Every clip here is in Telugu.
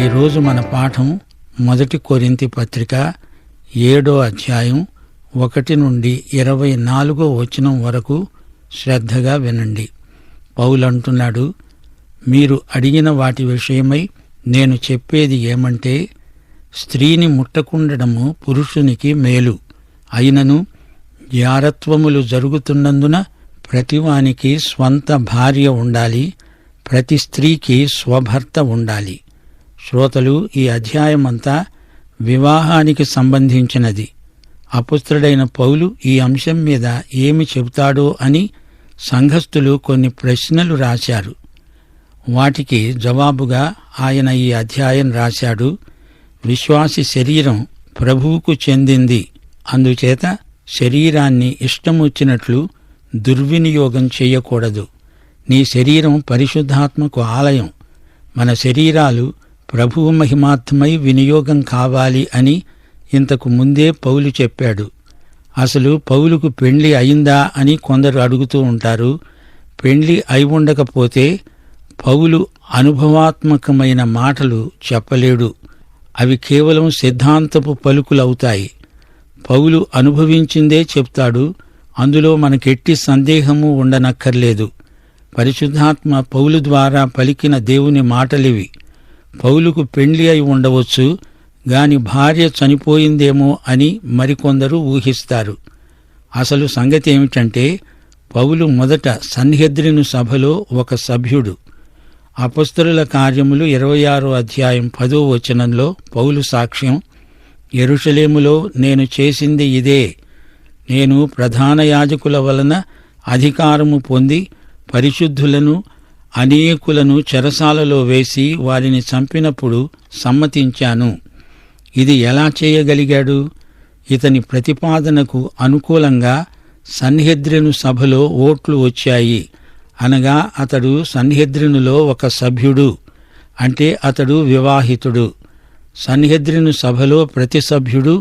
ఈరోజు మన పాఠం 1 కొరింథీ పత్రిక 7వ అధ్యాయం 1 నుండి 24వ వచనం వరకు శ్రద్ధగా వినండి. పౌలంటున్నాడు, మీరు అడిగిన వాటి విషయమై నేను చెప్పేది ఏమంటే, స్త్రీని ముట్టకుండడము పురుషునికి మేలు. అయినను జారత్వములు జరుగుతున్నందున ప్రతివానికి స్వంత భార్య ఉండాలి, ప్రతి స్త్రీకి స్వభర్త ఉండాలి. శ్రోతలు, ఈ అధ్యాయమంతా వివాహానికి సంబంధించినది. అపుత్రుడైన పౌలు ఈ అంశం మీద ఏమి చెబుతాడో అని సంఘస్థులు కొన్ని ప్రశ్నలు రాశారు. వాటికి జవాబుగా ఆయన ఈ అధ్యాయం రాశాడు. విశ్వాసి శరీరం ప్రభువుకు చెందింది, అందుచేత శరీరాన్ని ఇష్టమొచ్చినట్లు దుర్వినియోగం చెయ్యకూడదు. నీ శరీరం పరిశుద్ధాత్మకు ఆలయం. మన శరీరాలు ప్రభువు మహిమార్థమై వినియోగం కావాలి అని ఇంతకు ముందే పౌలు చెప్పాడు. అసలు పౌలుకు పెండ్లి అయిందా అని కొందరు అడుగుతూ ఉంటారు. పెండ్లి అయి ఉండకపోతే పౌలు అనుభవాత్మకమైన మాటలు చెప్పలేడు. అవి కేవలం సిద్ధాంతపు పలుకులవుతాయి. పౌలు అనుభవించిందే చెప్తాడు. అందులో మనకెట్టి సందేహము ఉండనక్కర్లేదు. పరిశుద్ధాత్మ పౌలు ద్వారా పలికిన దేవుని మాటలివి. పౌలుకు పెండ్లి అయి ఉండవచ్చు, గాని భార్య చనిపోయిందేమో అని మరికొందరు ఊహిస్తారు. అసలు సంగతి ఏమిటంటే, పౌలు మొదట సన్హెద్రిను సభలో ఒక సభ్యుడు. అపొస్తలుల కార్యములు 26వ అధ్యాయం 10వ వచనంలో పౌలు సాక్ష్యం, యెరూషలేములో నేను చేసింది ఇదే. నేను ప్రధాన యాజకుల వలన అధికారము పొంది పరిశుద్ధులను అనేకులను చెరసాలలో వేసి వారిని చంపినప్పుడు సమ్మతించాను. ఇది ఎలా చేయగలిగాడు? ఇతని ప్రతిపాదనకు అనుకూలంగా సన్హెద్రిను సభలో ఓట్లు వచ్చాయి. అనగా అతడు సన్హెద్రినులో ఒక సభ్యుడు, అంటే అతడు వివాహితుడు. సన్హెద్రిను సభలో ప్రతి సభ్యుడు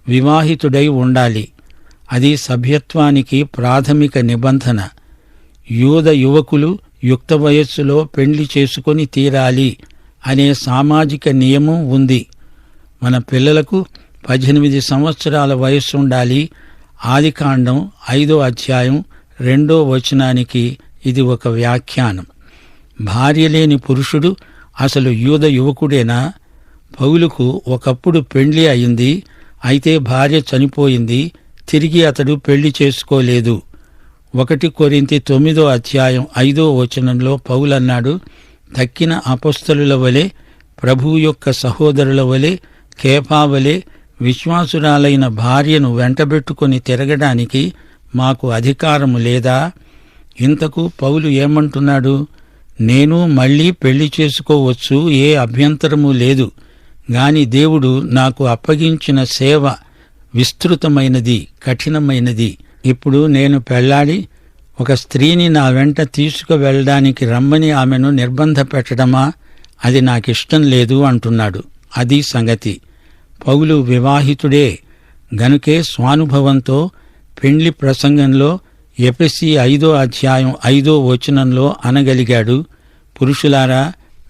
వివాహితుడై ఉండాలి. అది సభ్యత్వానికి ప్రాథమిక నిబంధన. యూద యువకులు యుక్త వయస్సులో పెండ్లి చేసుకొని తీరాలి అనే సామాజిక నియమం ఉంది. మన పిల్లలకు 18 సంవత్సరాల వయస్సు ఉండాలి. ఆదికాండం 5వ అధ్యాయం 2వ వచనానికి ఇది ఒక వ్యాఖ్యానం. భార్య లేని పురుషుడు అసలు యూద యువకుడేనా? పౌలుకు ఒకప్పుడు పెండ్లి అయింది, అయితే భార్య చనిపోయింది. తిరిగి అతడు పెళ్లి చేసుకోలేదు. 1 కొరింథీ 9వ అధ్యాయం 5వ వచనంలో పౌలన్నాడు, తక్కిన అపొస్తలుల వలె, ప్రభువు యొక్క సహోదరుల వలె, కేఫా వలె విశ్వాసురాలైన భార్యను వెంటబెట్టుకుని తిరగడానికి మాకు అధికారము లేదా? ఇంతకు పౌలు ఏమంటున్నాడు? నేను మళ్లీ పెళ్లి చేసుకోవచ్చు, ఏ అభ్యంతరము లేదు. గాని దేవుడు నాకు అప్పగించిన సేవ విస్తృతమైనది, కఠినమైనది. ఇప్పుడు నేను పెళ్లాడి ఒక స్త్రీని నా వెంట తీసుకువెళ్ళడానికి రమ్మని ఆమెను నిర్బంధ పెట్టడమా? అది నాకిష్టం లేదు అంటున్నాడు. అది సంగతి. పౌలు వివాహితుడే గనుకే స్వానుభవంతో పెండ్లి ప్రసంగంలో ఎఫెసీ 5వ అధ్యాయం 5వ వచనంలో అనగలిగాడు, పురుషులారా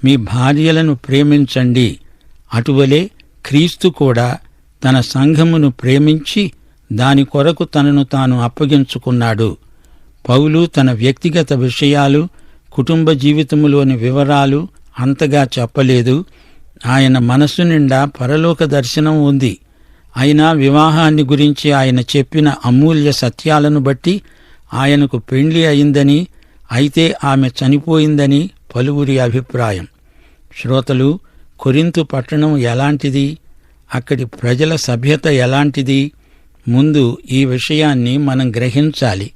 మీ భార్యలను ప్రేమించండి. అటువలే క్రీస్తు కూడా తన సంఘమును ప్రేమించి దాని కొరకు తనను తాను అప్పగించుకున్నాడు. పౌలు తన వ్యక్తిగత విషయాలు, కుటుంబ జీవితములోని వివరాలు అంతగా చెప్పలేదు. ఆయన మనస్సు నిండా పరలోక దర్శనం ఉంది. అయినా వివాహాన్ని గురించి ఆయన చెప్పిన అమూల్య సత్యాలను బట్టి ఆయనకు పెండ్లి అయిందని, అయితే ఆమె చనిపోయిందని పలువురి అభిప్రాయం. శ్రోతలు, కొరింథు పట్టణం ఎలాంటిది? అక్కడి ప్రజల సభ్యత ఎలాంటిది? ముందు ఈ విషయాన్ని మనం గ్రహించాలి.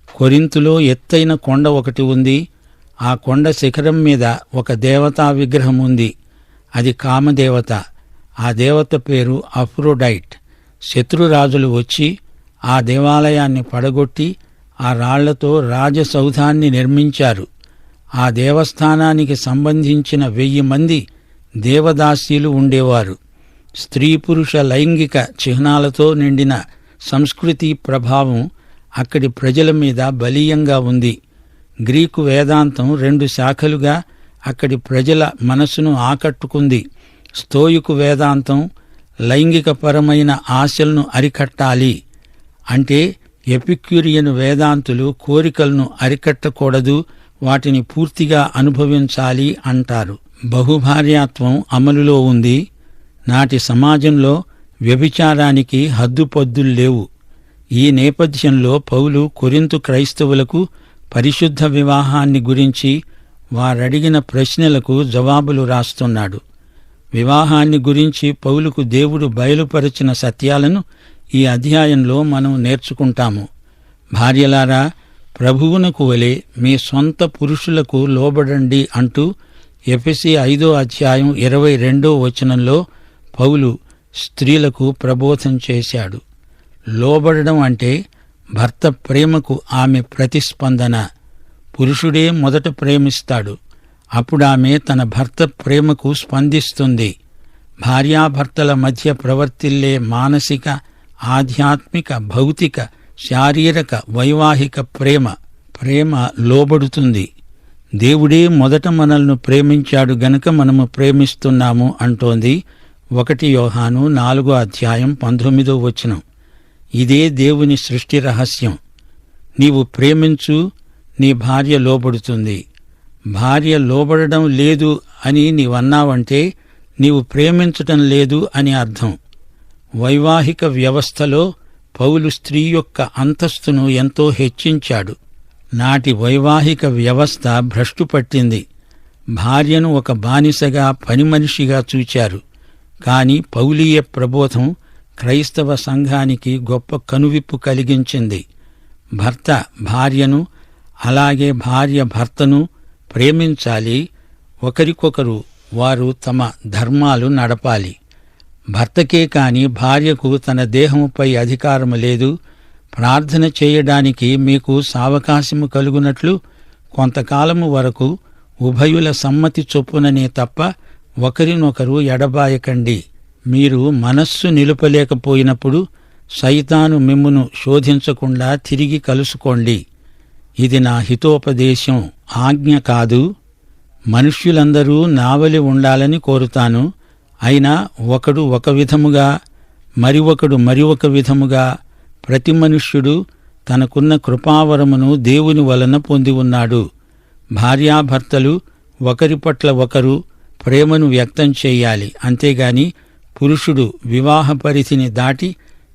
కొరింథులో ఎత్తైన కొండ ఒకటి ఉంది. ఆ కొండ శిఖరం మీద ఒక దేవతా విగ్రహం ఉంది. అది కామదేవత. ఆ దేవత పేరు అఫ్రోడైట్. శత్రురాజులు వచ్చి ఆ దేవాలయాన్ని పడగొట్టి ఆ రాళ్లతో రాజసౌధాన్ని నిర్మించారు. ఆ దేవస్థానానికి సంబంధించిన 1000 మంది దేవదాసీలు ఉండేవారు. స్త్రీ పురుష లైంగిక చిహ్నాలతో నిండిన సంస్కృతి ప్రభావం అక్కడి ప్రజల మీద బలీయంగా ఉంది. గ్రీకు వేదాంతం 2 శాఖలుగా అక్కడి ప్రజల మనసును ఆకట్టుకుంది. స్తోయికు వేదాంతం లైంగికపరమైన ఆశలను అరికట్టాలి అంటే, ఎపిక్యూరియన్ వేదాంతులు కోరికలను అరికట్టకూడదు, వాటిని పూర్తిగా అనుభవించాలి అంటారు. బహుభార్యాత్వం అమలులో ఉంది. నాటి సమాజంలో వ్యభిచారానికి హద్దుపొద్దుల్లేవు. ఈ నేపథ్యంలో పౌలు కొరింథు క్రైస్తవులకు పరిశుద్ధ వివాహాన్ని గురించి వారడిగిన ప్రశ్నలకు జవాబులు రాస్తున్నాడు. వివాహాన్ని గురించి పౌలుకు దేవుడు బయలుపరిచిన సత్యాలను ఈ అధ్యాయంలో మనం నేర్చుకుంటాము. భార్యలారా, ప్రభువునకు వలె మీ సొంత పురుషులకు లోబడండి అంటూ ఎఫెసీ 5:22 పౌలు స్త్రీలకు ప్రబోధం చేశాడు. లోబడడం అంటే భర్త ప్రేమకు ఆమె ప్రతిస్పందన. పురుషుడే మొదట ప్రేమిస్తాడు, అప్పుడామె తన భర్త ప్రేమకు స్పందిస్తుంది. భార్యాభర్తల మధ్య ప్రవర్తిల్లే మానసిక, ఆధ్యాత్మిక, భౌతిక, శారీరక, వైవాహిక ప్రేమ లోబడుతుంది. దేవుడే మొదట మనల్ని ప్రేమించాడు గనుక మనము ప్రేమిస్తున్నాము అంటోంది 1 యోహాను 4:19. ఇదే దేవుని సృష్టి రహస్యం. నీవు ప్రేమించు, నీ భార్య లోబడుతుంది. భార్య లోబడడం లేదు అని నీవన్నావంటే నీవు ప్రేమించటం లేదు అని అర్థం. వైవాహిక వ్యవస్థలో పౌలు స్త్రీ యొక్క అంతస్తును ఎంతో హెచ్చించాడు. నాటి వైవాహిక వ్యవస్థ భ్రష్టుపట్టింది. భార్యను ఒక బానిసగా, పనిమనిషిగా చూచారు. కాని పౌలీయ ప్రబోధం క్రైస్తవ సంఘానికి గొప్ప కనువిప్పు కలిగించింది. భర్త భార్యను, అలాగే భార్య భర్తను ప్రేమించాలి. ఒకరికొకరు వారు తమ ధర్మాలు నడపాలి. భర్తకే కాని భార్యకు తన దేహముపై అధికారము లేదు. ప్రార్థన చేయడానికి మీకు సావకాశము కలుగునట్లు కొంతకాలము వరకు ఉభయుల సమ్మతి చొప్పుననే తప్ప ఒకరినొకరు ఎడబాయకండి. మీరు మనస్సు నిలుపలేకపోయినప్పుడు సైతాను మిమ్మును శోధించకుండా తిరిగి కలుసుకోండి. ఇది నా హితోపదేశం, ఆజ్ఞ కాదు. మనుష్యులందరూ నావలి ఉండాలని కోరుతాను. అయినా ఒకడు ఒక విధముగా, మరి ఒక విధముగా, ప్రతి మనుష్యుడు తనకున్న కృపావరమును దేవుని వలన పొంది ఉన్నాడు. భార్యాభర్తలు ఒకరి పట్ల ఒకరు ప్రేమను వ్యక్తం చేయాలి. అంతేగాని పురుషుడు వివాహ పరిధిని దాటి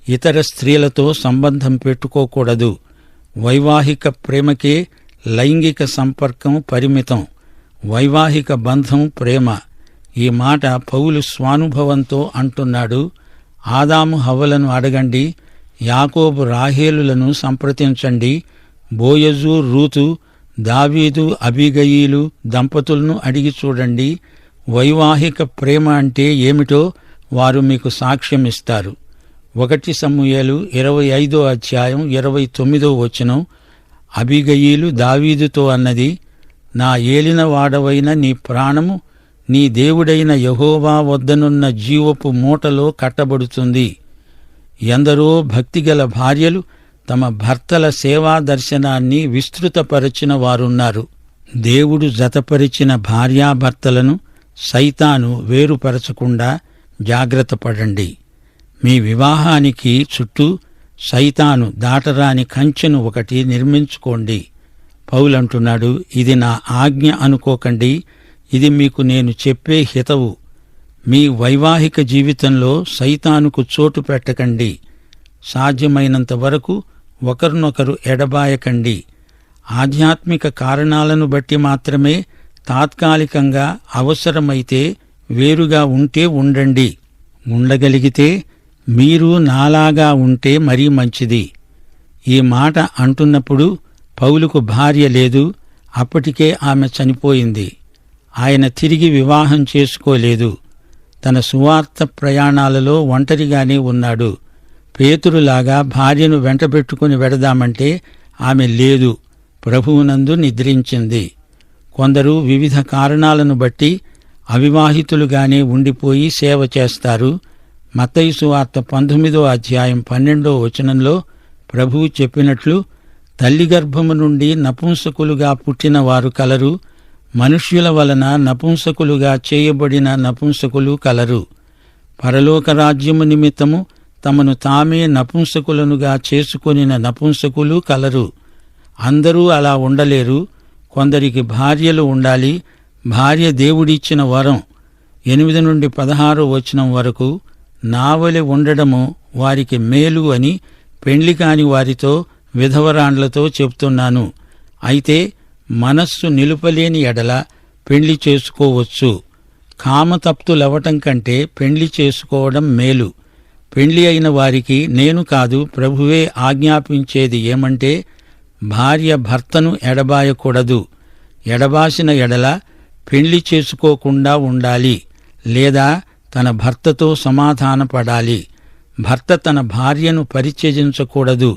ఇతర స్త్రీలతో సంబంధం పెట్టుకోకూడదు. వైవాహిక ప్రేమకే లైంగిక సంపర్కం పరిమితం. వైవాహిక బంధం ప్రేమ. ఈ మాట పౌలు స్వానుభవంతో అంటున్నాడు. ఆదాము హవ్వలను అడగండి, యాకోబు రాహేలులను సంప్రదించండి, బోయజు రూతు, దావీదు అబీగయీలు దంపతులను అడిగి చూడండి. వైవాహిక ప్రేమ అంటే ఏమిటో వారు మీకు సాక్ష్యమిస్తారు. 1 సమూయేలు 25:29 అబీగయీలు దావీదుతో అన్నది, నా ఏలినవాడవైన నీ ప్రాణము నీ దేవుడైన యెహోవా వద్దనున్న జీవపు మూటలో కట్టబడుతుంది. ఎందరో భక్తిగల భార్యలు తమ భర్తల సేవా దర్శనాన్ని విస్తృతపరచిన వారున్నారు. దేవుడు జతపరిచిన భార్యాభర్తలను సైతాను వేరుపరచకుండా జాగ్రత్తపడండి. మీ వివాహానికి చుట్టూ సైతాను దాటరాని కంచెను ఒకటి నిర్మించుకోండి. పౌలంటున్నాడు, ఇది నా ఆజ్ఞ అనుకోకండి, ఇది మీకు నేను చెప్పే హితవు. మీ వైవాహిక జీవితంలో సైతానుకు చోటు పెట్టకండి. సాధ్యమైనంత వరకు ఒకరినొకరు ఎడబాయకండి. ఆధ్యాత్మిక కారణాలను బట్టి మాత్రమే తాత్కాలికంగా అవసరమైతే వేరుగా ఉంటే ఉండండి. ఉండగలిగితే మీరు నాలాగా ఉంటే మరీ మంచిది. ఈ మాట అంటున్నప్పుడు పౌలుకు భార్య లేదు. అప్పటికే ఆమె చనిపోయింది. ఆయన తిరిగి వివాహం చేసుకోలేదు. తన సువార్త ప్రయాణాలలో ఒంటరిగానే ఉన్నాడు. పేతురులాగా భార్యను వెంటబెట్టుకుని వెడదామంటే ఆమె లేదు, ప్రభువునందు నిద్రించింది. కొందరు వివిధ కారణాలను బట్టి అవివాహితులుగానే ఉండిపోయి సేవ చేస్తారు. మత్తయి సువార్త 19:12 ప్రభువు చెప్పినట్లు, తల్లి గర్భము నుండి నపుంసకులుగా పుట్టిన వారు కలరు, మనుష్యుల వలన నపుంసకులుగా చేయబడిన నపుంసకులు కలరు. పరలోక రాజ్యము నిమిత్తము తమను తామే నపుంసకులనుగా చేసుకొనిన నపుంసకులు కలరు. అందరూ అలా ఉండలేరు. కొందరికి భార్యలు ఉండాలి. భార్య దేవుడిచ్చిన వరం. 8 నుండి 16 వచనం వరకు నావలె ఉండడము వారికి మేలు అని పెండ్లి కాని వారితో, విధవరాండ్లతో చెప్తున్నాను. అయితే మనస్సు నిలుపలేని ఎడల పెండ్లి చేసుకోవచ్చు. కామతప్తులవటం కంటే పెండ్లి చేసుకోవడం మేలు. పెండ్లి అయిన వారికి నేను కాదు, ప్రభువే ఆజ్ఞాపించేది ఏమంటే, భార్య భర్తను ఎడబాయకూడదు. ఎడబాసిన ఎడల పెండ్లి చేసుకోకుండా ఉండాలి, లేదా తన భర్తతో సమాధానపడాలి. భర్త తన భార్యను పరిత్యజించకూడదు.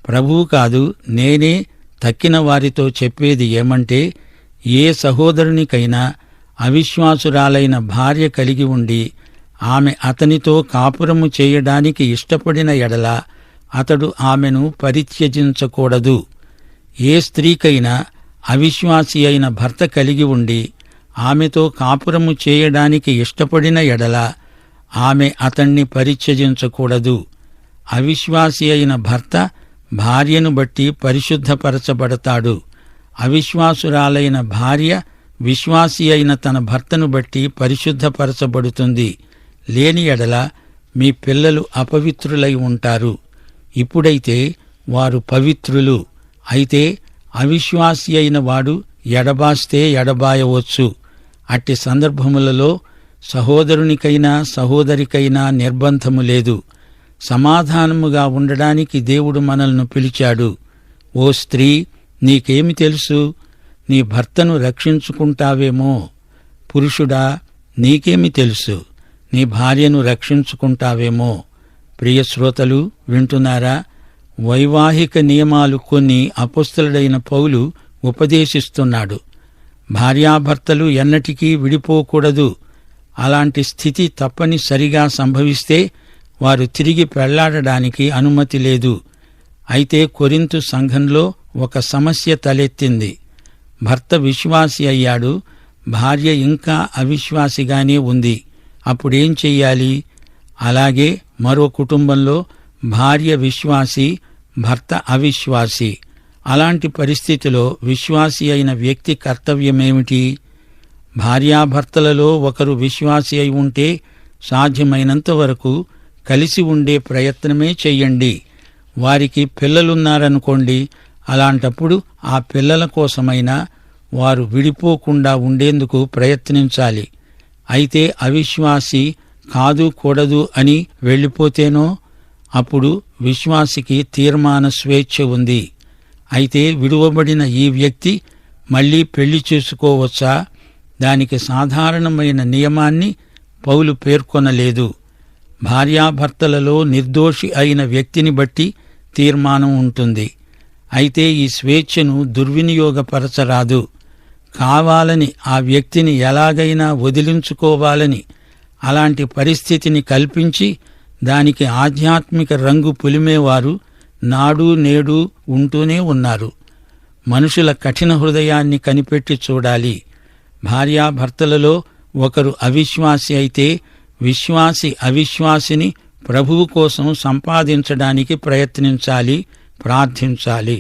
ప్రభువు కాదు, నేనే తక్కిన వారితో చెప్పేది ఏమంటే, ఏ సహోదరునికైనా అవిశ్వాసురాలైన భార్య కలిగి ఉండి ఆమె అతనితో కాపురము చేయడానికి ఇష్టపడిన ఎడల అతడు ఆమెను పరిత్యజించకూడదు. ఏ స్త్రీకైనా అవిశ్వాసి అయిన భర్త కలిగి ఉండి ఆమెతో కాపురము చేయడానికి ఇష్టపడిన ఎడల ఆమె అతణ్ణి పరిత్యజించకూడదు. అవిశ్వాసి అయిన భర్త భార్యను బట్టి పరిశుద్ధపరచబడతాడు. అవిశ్వాసురాలైన భార్య విశ్వాసి అయిన తన భర్తను బట్టి పరిశుద్ధపరచబడుతుంది. లేని ఎడల మీ పిల్లలు అపవిత్రులై ఉంటారు. ఇప్పుడైతే వారు పవిత్రులు. అయితే అవిశ్వాసి అయిన వాడు ఎడబాస్తే ఎడబాయవచ్చు. అట్టి సందర్భములలో సహోదరునికైనా సహోదరికైనా నిర్బంధము లేదు. సమాధానముగా ఉండడానికి దేవుడు మనల్ని పిలిచాడు. ఓ స్త్రీ, నీకేమి తెలుసు? నీ భర్తను రక్షించుకుంటావేమో. పురుషుడా, నీకేమి తెలుసు? నీ భార్యను రక్షించుకుంటావేమో. ప్రియశ్రోతలు వింటున్నారా? వైవాహిక నియమాలు కొన్ని అపొస్తలుడైన పౌలు ఉపదేశిస్తున్నాడు. భార్యాభర్తలు ఎన్నటికీ విడిపోకూడదు. అలాంటి స్థితి తప్పనిసరిగా సంభవిస్తే వారు తిరిగి పెళ్లాడడానికి అనుమతి లేదు. అయితే కొరింథు సంఘంలో ఒక సమస్య తలెత్తింది. భర్త విశ్వాసి అయ్యాడు, భార్య ఇంకా అవిశ్వాసిగానే ఉంది. అప్పుడేం చెయ్యాలి? అలాగే మరో కుటుంబంలో భార్య విశ్వాసి, భర్త అవిశ్వాసి. అలాంటి పరిస్థితిలో విశ్వాసి అయిన వ్యక్తి కర్తవ్యమేమిటి? భార్యాభర్తలలో ఒకరు విశ్వాసి అయి ఉంటే సాధ్యమైనంత వరకు కలిసి ఉండే ప్రయత్నమే చెయ్యండి. వారికి పిల్లలున్నారనుకోండి, అలాంటప్పుడు ఆ పిల్లల కోసమైనా వారు విడిపోకుండా ఉండేందుకు ప్రయత్నించాలి. అయితే అవిశ్వాసి కాదు కూడదు అని వెళ్ళిపోతేనో అప్పుడు విశ్వాసికి తీర్మాన స్వేచ్ఛ ఉంది. అయితే విడువబడిన ఈ వ్యక్తి మళ్లీ పెళ్లి చేసుకోవచ్చా? దానికి సాధారణమైన నియమాన్ని పౌలు పేర్కొనలేదు. భార్యాభర్తలలో నిర్దోషి అయిన వ్యక్తిని బట్టి తీర్మానం ఉంటుంది. అయితే ఈ స్వేచ్ఛను దుర్వినియోగపరచరాదు. కావాలని ఆ వ్యక్తిని ఎలాగైనా వదిలించుకోవాలని అలాంటి పరిస్థితిని కల్పించి దానికి ఆధ్యాత్మిక రంగు పులిమేవారు నాడు నేడు ఉంటూనే ఉన్నారు. మనుషుల కఠిన హృదయాన్ని కనిపెట్టి చూడాలి. భార్యాభర్తలలో ఒకరు అవిశ్వాసి అయితే విశ్వాసి అవిశ్వాసిని ప్రభువు కోసం సంపాదించడానికి ప్రయత్నించాలి, ప్రార్థించాలి.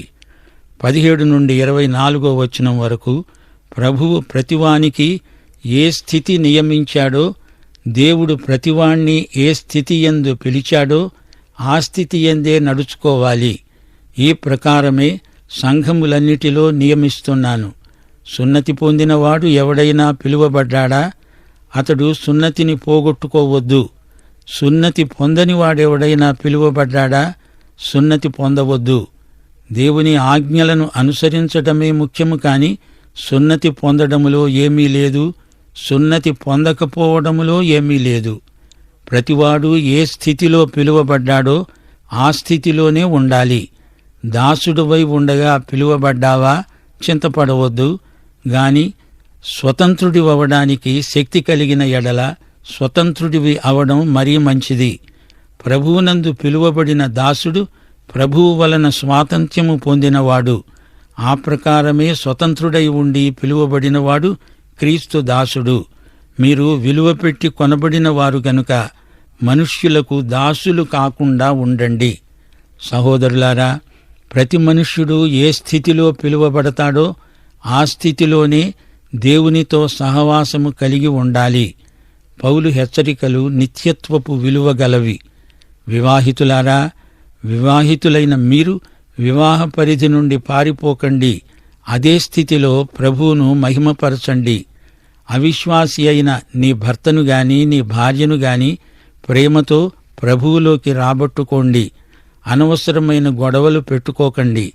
17 నుండి 24 వచనం వరకు ప్రభువు ప్రతివానికి ఏ స్థితి నియమించాడో, దేవుడు ప్రతివాణ్ణి ఏ స్థితి యందు పిలిచాడో ఆ స్థితి యందే నడుచుకోవాలి. ఈ ప్రకారమే సంఘములన్నిటిలో నియమిస్తున్నాను. సున్నతి పొందినవాడు ఎవడైనా పిలువబడ్డాడా? అతడు సున్నతిని పోగొట్టుకోవద్దు. సున్నతి పొందనివాడెవడైనా పిలువబడ్డాడా? సున్నతి పొందవద్దు. దేవుని ఆజ్ఞలను అనుసరించటమే ముఖ్యము కాని సున్నతి పొందడములో ఏమీ లేదు, సున్నతి పొందకపోవడములో ఏమీ లేదు. ప్రతివాడు ఏ స్థితిలో పిలువబడ్డాడో ఆ స్థితిలోనే ఉండాలి. దాసుడువై ఉండగా పిలువబడ్డావా? చింతపడవద్దు. గాని స్వతంత్రుడివడానికి శక్తి కలిగిన ఎడల స్వతంత్రుడివి అవడం మరీ మంచిది. ప్రభువునందు పిలువబడిన దాసుడు ప్రభువు వలన స్వాతంత్ర్యము పొందినవాడు. ఆ ప్రకారమే స్వతంత్రుడై ఉండి పిలువబడినవాడు క్రీస్తు దాసుడు. మీరు విలువ పెట్టి కొనబడిన వారు గనుక మనుష్యులకు దాసులు కాకుండా ఉండండి. సహోదరులారా, ప్రతి మనుష్యుడు ఏ స్థితిలో పిలువబడతాడో ఆ స్థితిలోనే దేవునితో సహవాసము కలిగి ఉండాలి. పౌలు హెచ్చరికలు నిత్యత్వపు విలువ గలవి. వివాహితులారా, వివాహితులైన మీరు వివాహ పరిధి నుండి పారిపోకండి. అదే స్థితిలో ప్రభువును మహిమపరచండి. అవిశ్వాసి అయిన నీ భర్తను గాని నీ భార్యను గాని ప్రేమతో ప్రభువులోకి రాబట్టుకోండి. అనవసరమైన గొడవలు పెట్టుకోకండి.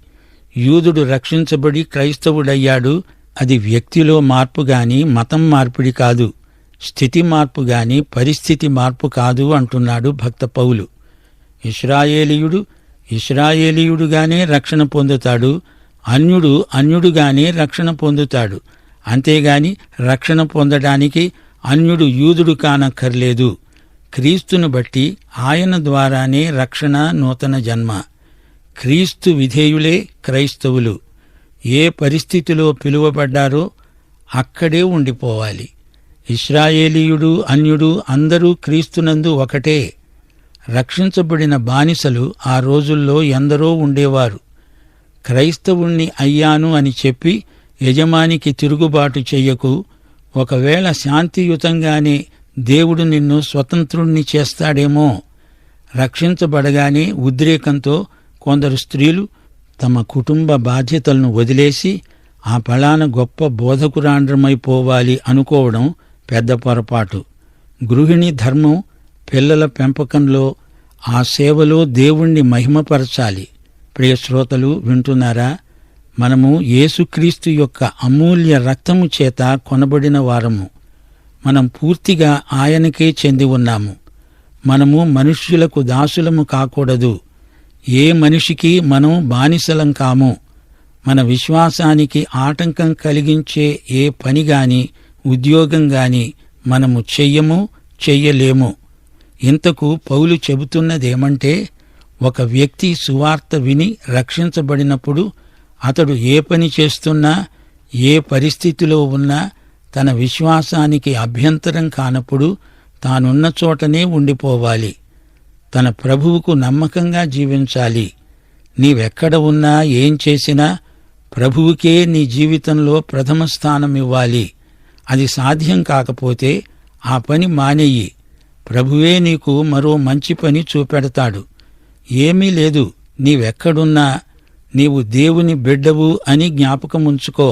యూదుడు రక్షించబడి క్రైస్తవుడయ్యాడు. అది వ్యక్తిలో మార్పు గాని మతం మార్పిడి కాదు, స్థితి మార్పు గాని పరిస్థితి మార్పు కాదు అంటున్నాడు భక్త పౌలు. ఇశ్రాయేలీయుడు ఇశ్రాయేలీయుడుగానే రక్షణ పొందుతాడు, అన్యుడు అన్యుడుగానే రక్షణ పొందుతాడు. అంతేగాని రక్షణ పొందడానికి అన్యుడు యూదుడు కానక్కర్లేదు. క్రీస్తును బట్టి ఆయన ద్వారానే రక్షణ, నూతన జన్మ. క్రీస్తు విధేయులే క్రైస్తవులు. ఏ పరిస్థితిలో పిలువబడ్డారో అక్కడే ఉండిపోవాలి. ఇశ్రాయేలీయుడు అన్యుడు అందరూ క్రీస్తునందు ఒకటే. రక్షించబడిన బానిసలు ఆ రోజుల్లో ఎందరో ఉండేవారు. క్రైస్తవుణ్ణి అయ్యాను అని చెప్పి యజమానికి తిరుగుబాటు చెయ్యకు. ఒకవేళ శాంతియుతంగానే దేవుడు నిన్ను స్వతంత్రుణ్ణి చేస్తాడేమో. రక్షించబడగానే ఉద్రేకంతో కొందరు స్త్రీలు తమ కుటుంబ బాధ్యతలను వదిలేసి ఆ ఫలాన గొప్ప బోధకురాండ్రమైపోవాలి అనుకోవడం పెద్ద పొరపాటు. గృహిణి ధర్మం పిల్లల పెంపకంలో, ఆ సేవలో దేవుణ్ణి మహిమపరచాలి. ప్రియ శ్రోతలు వింటున్నారా? మనము యేసుక్రీస్తు యొక్క అమూల్య రక్తము చేత కొనబడిన వారము. మనం పూర్తిగా ఆయనకే చెంది ఉన్నాము. మనము మనుష్యులకు దాసులము కాకూడదు. ఏ మనిషికి మనం బానిసలం కాము. మన విశ్వాసానికి ఆటంకం కలిగించే ఏ పనిగాని ఉద్యోగం గాని మనము చెయ్యలేము. ఇంతకు పౌలు చెబుతున్నదేమంటే, ఒక వ్యక్తి సువార్త విని రక్షించబడినప్పుడు అతడు ఏ పని చేస్తున్నా, ఏ పరిస్థితిలో ఉన్నా తన విశ్వాసానికి అభ్యంతరం కానప్పుడు తానున్న చోటనే ఉండిపోవాలి. తన ప్రభువుకు నమ్మకంగా జీవించాలి. నీవెక్కడ ఉన్నా ఏం చేసినా ప్రభువుకే నీ జీవితంలో ప్రథమ స్థానమివ్వాలి. అది సాధ్యం కాకపోతే ఆ పని మానేయి. ప్రభువే నీకు మరో మంచి పని చూపెడతాడు. ఏమీ లేదు, నీవెక్కడున్నా నీవు దేవుని బిడ్డవు అని జ్ఞాపకముంచుకో.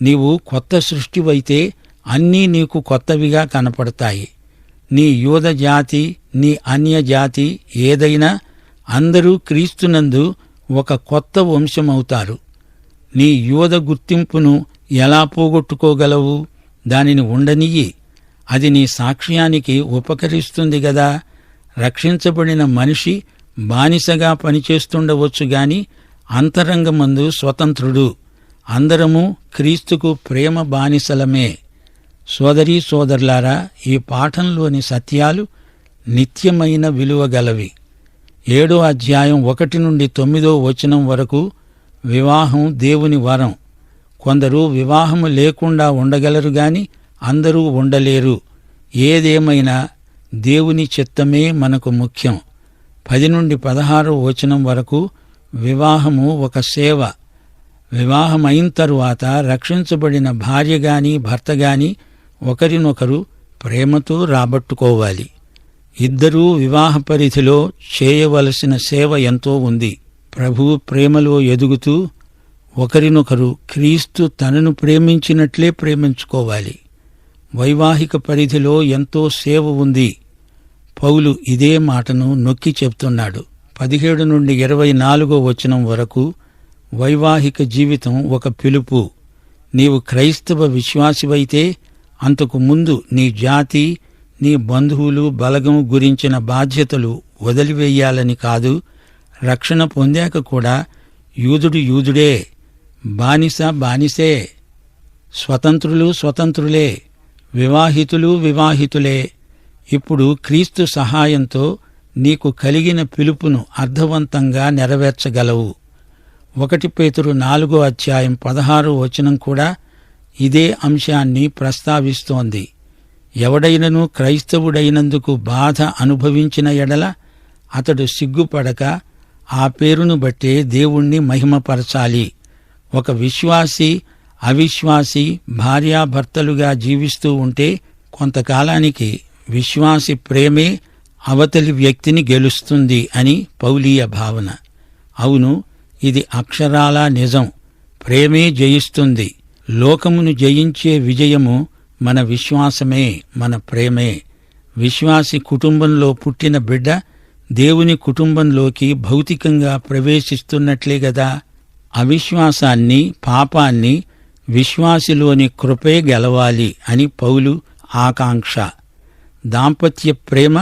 నీవు కొత్త సృష్టివైతే అన్నీ నీకు కొత్తవిగా కనపడతాయి. నీ యూద జాతి, నీ అన్యజాతి ఏదైనా అందరూ క్రీస్తునందు ఒక కొత్త వంశమవుతారు. నీ యూద గుర్తింపును ఎలా పోగొట్టుకోగలవు? దానిని ఉండనియ్యి. అది నీ సాక్ష్యానికి ఉపకరిస్తుంది గదా. రక్షించబడిన మనిషి బానిసగా పనిచేస్తుండవచ్చు గాని అంతరంగమందు స్వతంత్రుడు. అందరము క్రీస్తుకు ప్రేమ బానిసలమే. సోదరీ సోదరులారా, ఈ పాఠంలోని సత్యాలు నిత్యమైన విలువగలవి. 7వ అధ్యాయం 1 నుండి 9వ వచనం వరకు వివాహం దేవుని వరం. కొందరు వివాహము లేకుండా ఉండగలరు గాని అందరూ ఉండలేరు. ఏదేమైనా దేవుని చిత్తమే మనకు ముఖ్యం. 10 నుండి 16వ వచనం వరకు వివాహము ఒక సేవ. వివాహమైన తరువాత రక్షించబడిన భార్య గాని భర్త గాని ఒకరినొకరు ప్రేమతో రాబట్టుకోవాలి. ఇద్దరూ వివాహ పరిధిలో చేయవలసిన సేవ ఎంతో ఉంది. ప్రభువు ప్రేమలో ఎదుగుతూ ఒకరినొకరు క్రీస్తు తనను ప్రేమించినట్లే ప్రేమించుకోవాలి. వైవాహిక పరిధిలో ఎంతో సేవ ఉంది. పౌలు ఇదే మాటను నొక్కి చెప్తున్నాడు. 17 నుండి 24వ వచనం వరకు వైవాహిక జీవితం ఒక పిలుపు. నీవు క్రైస్తవ విశ్వాసివైతే అంతకు ముందు నీ జాతి, నీ బంధువులు, బలగం గురించిన బాధ్యతలు వదిలివేయాలని కాదు. రక్షణ పొందాక కూడా యూదుడు యూదుడే, బానిస బానిసే, స్వతంత్రులు స్వతంత్రులే, వివాహితులు వివాహితులే. ఇప్పుడు క్రీస్తు సహాయంతో నీకు కలిగిన పిలుపును అర్థవంతంగా నెరవేర్చగలవు. 1 పేతురు 4:16 కూడా ఇదే అంశాన్ని ప్రస్తావిస్తోంది. ఎవడైనను క్రైస్తవుడైనందుకు బాధ అనుభవించిన ఎడల అతడు సిగ్గుపడక ఆ పేరును బట్టే దేవుణ్ణి మహిమపరచాలి. ఒక విశ్వాసి, అవిశ్వాసి భార్యాభర్తలుగా జీవిస్తూ ఉంటే కొంతకాలానికి విశ్వాసి ప్రేమే అవతలి వ్యక్తిని గెలుస్తుంది అని పౌలీయ భావన. అవును, ఇది అక్షరాలా నిజం. ప్రేమే జయిస్తుంది. లోకమును జయించే విజయము మన విశ్వాసమే, మన ప్రేమే. విశ్వాసి కుటుంబంలో పుట్టిన బిడ్డ దేవుని కుటుంబంలోకి భౌతికంగా ప్రవేశిస్తున్నట్లే గదా. అవిశ్వాసాన్ని, పాపాన్ని విశ్వాసిలోని కృపే గెలవాలి అని పౌలు ఆకాంక్ష. దాంపత్య ప్రేమ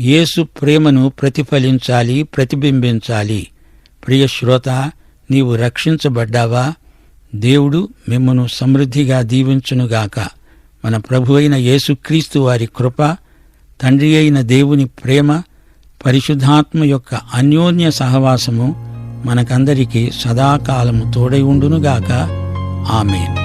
యేసు ప్రేమను ప్రతిఫలించాలి, ప్రతిబింబించాలి. ప్రియ శ్రోత, నీవు రక్షించబడ్డావా? దేవుడు మిమ్మును సమృద్ధిగా దీవించునుగాక. మన ప్రభువైన యేసుక్రీస్తు వారి కృప, తండ్రి అయిన దేవుని ప్రేమ, పరిశుద్ధాత్మ యొక్క అన్యోన్య సహవాసము మనకందరికీ సదాకాలము తోడై ఉండునుగాక. ఆమేన్.